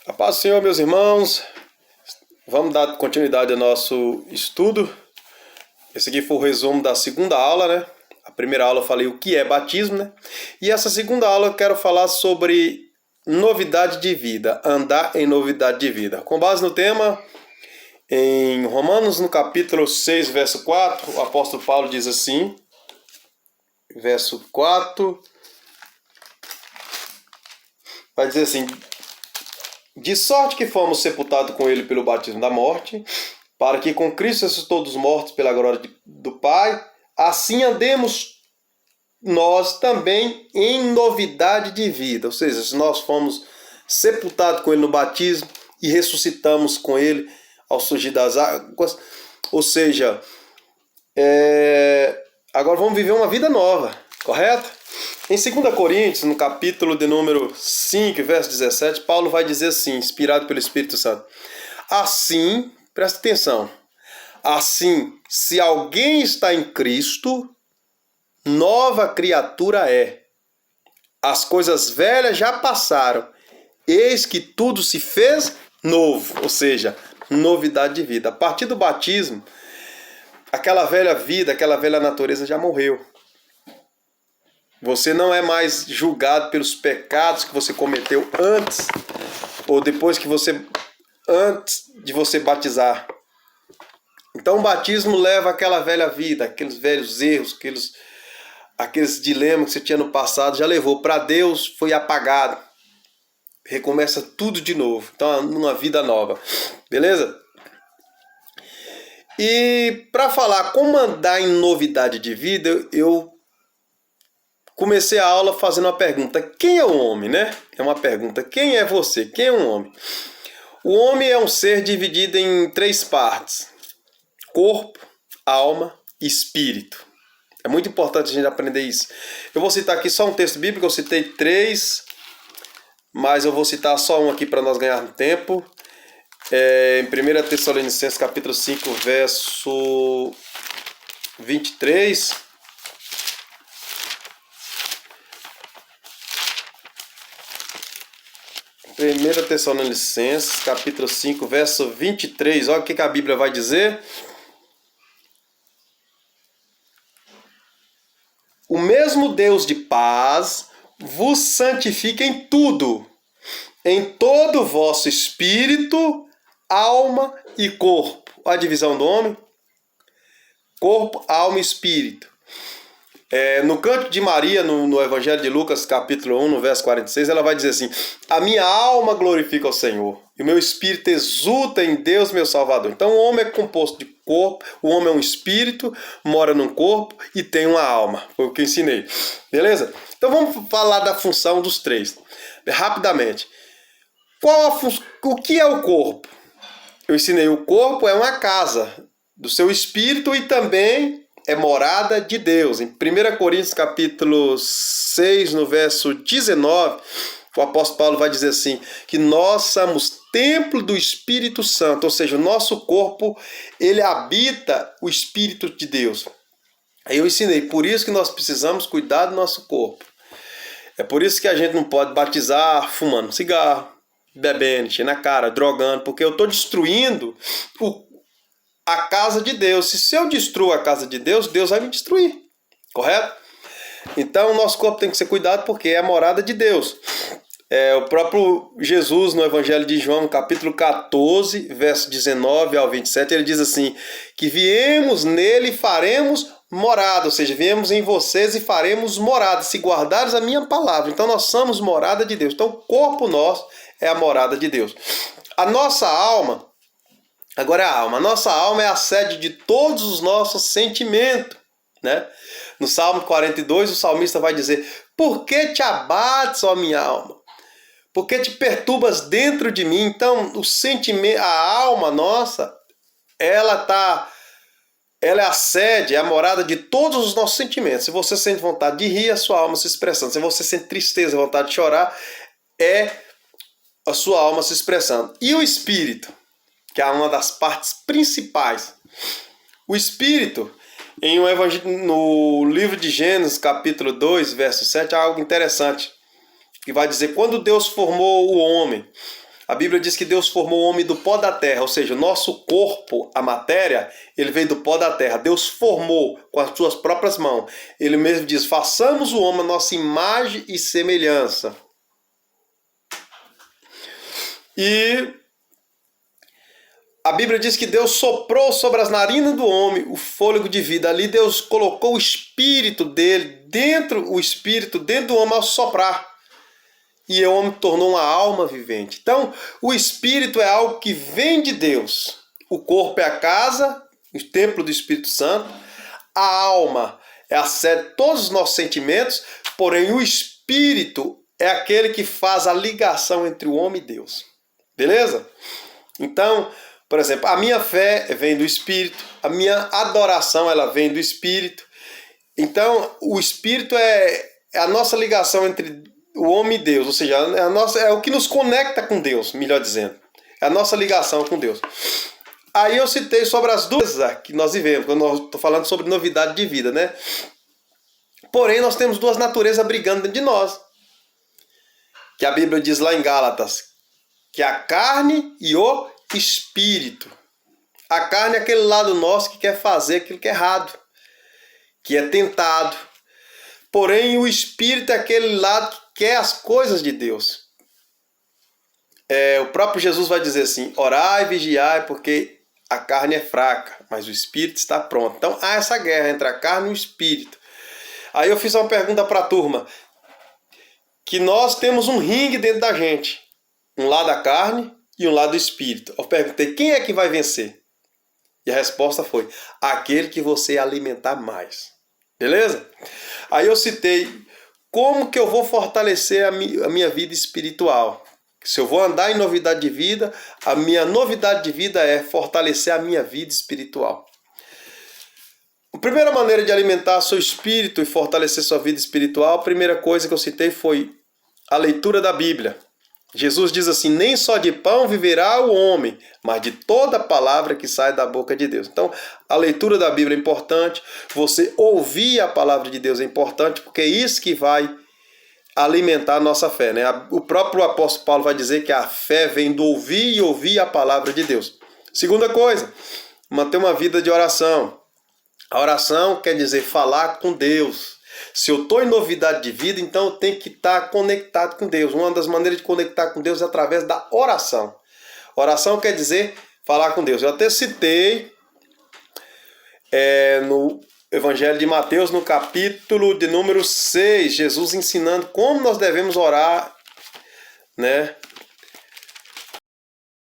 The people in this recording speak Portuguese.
A paz do Senhor, meus irmãos. Vamos dar continuidade ao nosso estudo. Esse aqui foi o resumo da segunda aula, né? A primeira aula eu falei o que é batismo, né? E essa segunda aula eu quero falar sobre novidade de vida, andar em novidade de vida. Com base no tema, em Romanos, no capítulo 6, verso 4, o apóstolo Paulo diz assim, verso 4, vai dizer assim: de sorte que fomos sepultados com ele pelo batismo da morte, para que com Cristo ressuscitou dos mortos pela glória do Pai, assim andemos nós também em novidade de vida. Ou seja, se nós fomos sepultados com ele no batismo e ressuscitamos com ele ao surgir das águas, ou seja, agora vamos viver uma vida nova, correto? Em 2 Coríntios, no capítulo de número 5, verso 17, Paulo vai dizer assim, inspirado pelo Espírito Santo: assim, presta atenção, assim, se alguém está em Cristo, nova criatura é. As coisas velhas já passaram, eis que tudo se fez novo, ou seja, novidade de vida. A partir do batismo, aquela velha vida, aquela velha natureza já morreu. Você não é mais julgado pelos pecados que você cometeu antes ou depois antes de você batizar. Então o batismo leva aquela velha vida, aqueles velhos erros, aqueles dilemas que você tinha no passado, já levou para Deus, foi apagado. Recomeça tudo de novo. Então, uma vida nova. Beleza? E para falar como andar em novidade de vida, eu comecei a aula fazendo uma pergunta: quem é o homem, né? É uma pergunta: quem é você? Quem é um homem? O homem é um ser dividido em 3 partes: corpo, alma e espírito. É muito importante a gente aprender isso. Eu vou citar aqui só um texto bíblico, eu citei 3, mas eu vou citar só um aqui para nós ganharmos tempo. Em 1 Tessalonicenses capítulo 5, verso 23. 1 Tessalonicenses, capítulo 5, verso 23. Olha o que a Bíblia vai dizer. O mesmo Deus de paz vos santifica em tudo, em todo o vosso espírito, alma e corpo. Olha a divisão do homem. Corpo, alma e espírito. No Cântico de Maria, no Evangelho de Lucas, capítulo 1, no verso 46, ela vai dizer assim: a minha alma glorifica o Senhor, e o meu espírito exulta em Deus, meu Salvador. Então o homem é composto de corpo, o homem é um espírito, mora num corpo e tem uma alma. Foi o que eu ensinei. Beleza? Então vamos falar da função dos 3. Rapidamente. O que é o corpo? Eu ensinei: o corpo é uma casa do seu espírito e também é morada de Deus. Em 1 Coríntios capítulo 6, no verso 19, o apóstolo Paulo vai dizer assim, que nós somos templo do Espírito Santo, ou seja, o nosso corpo, ele habita o Espírito de Deus. Aí eu ensinei, por isso que nós precisamos cuidar do nosso corpo. É por isso que a gente não pode batizar fumando cigarro, bebendo, enchendo a cara, drogando, porque eu estou destruindo a casa de Deus. Se eu destruo a casa de Deus, Deus vai me destruir. Correto? Então o nosso corpo tem que ser cuidado porque é a morada de Deus. O próprio Jesus, no Evangelho de João, capítulo 14, verso 19 ao 27, ele diz assim, que viemos nele e faremos morada, ou seja, viemos em vocês e faremos morada, se guardares a minha palavra. Então nós somos morada de Deus. Então o corpo nosso é a morada de Deus. A nossa alma, agora é a alma. A nossa alma é a sede de todos os nossos sentimentos, né? No Salmo 42, o salmista vai dizer: por que te abates, ó minha alma? Por que te perturbas dentro de mim? Então, o sentimento, a alma nossa, ela é a sede, é a morada de todos os nossos sentimentos. Se você sente vontade de rir, a sua alma se expressando. Se você sente tristeza, vontade de chorar, é a sua alma se expressando. E o espírito, que é uma das partes principais. O espírito, no livro de Gênesis, capítulo 2, verso 7, há algo interessante, que vai dizer: quando Deus formou o homem, A Bíblia diz que Deus formou o homem do pó da terra, ou seja, o nosso corpo, a matéria, ele veio do pó da terra. Deus formou com as suas próprias mãos. Ele mesmo diz, façamos o homem a nossa imagem e semelhança. E a Bíblia diz que Deus soprou sobre as narinas do homem o fôlego de vida. Ali Deus colocou o espírito dele dentro do homem ao soprar. E o homem tornou uma alma vivente. Então, o espírito é algo que vem de Deus. O corpo é a casa, o templo do Espírito Santo. A alma é a sede de todos os nossos sentimentos. Porém, o espírito é aquele que faz a ligação entre o homem e Deus. Beleza? Então, por exemplo, a minha fé vem do Espírito, a minha adoração ela vem do Espírito. Então, o Espírito é a nossa ligação entre o homem e Deus, ou seja, é o que nos conecta com Deus, melhor dizendo. É a nossa ligação com Deus. Aí eu citei sobre as duas que nós vivemos, quando eu estou falando sobre novidade de vida, né? Porém, nós temos duas naturezas brigando dentro de nós. Que a Bíblia diz lá em Gálatas, que é a carne e o espírito. A carne é aquele lado nosso que quer fazer aquilo que é errado, que é tentado. Porém, o espírito é aquele lado que quer as coisas de Deus. O próprio Jesus vai dizer assim, orai e vigiai, porque a carne é fraca, mas o espírito está pronto. Então, há essa guerra entre a carne e o espírito. Aí eu fiz uma pergunta para a turma, que nós temos um ringue dentro da gente. Um lado da carne e um lado do espírito. Eu perguntei, quem é que vai vencer? E a resposta foi, aquele que você alimentar mais. Beleza? Aí eu citei, como que eu vou fortalecer a minha vida espiritual? Se eu vou andar em novidade de vida, a minha novidade de vida é fortalecer a minha vida espiritual. A primeira maneira de alimentar seu espírito e fortalecer sua vida espiritual, a primeira coisa que eu citei foi a leitura da Bíblia. Jesus diz assim, nem só de pão viverá o homem, mas de toda palavra que sai da boca de Deus. Então, a leitura da Bíblia é importante, você ouvir a palavra de Deus é importante, porque é isso que vai alimentar a nossa fé, né? O próprio apóstolo Paulo vai dizer que a fé vem do ouvir e ouvir a palavra de Deus. Segunda coisa, manter uma vida de oração. A oração quer dizer falar com Deus. Se eu estou em novidade de vida, então eu tenho que estar conectado com Deus. Uma das maneiras de conectar com Deus é através da oração. Oração quer dizer falar com Deus. Eu até citei no Evangelho de Mateus, no capítulo de número 6, Jesus ensinando como nós devemos orar, né?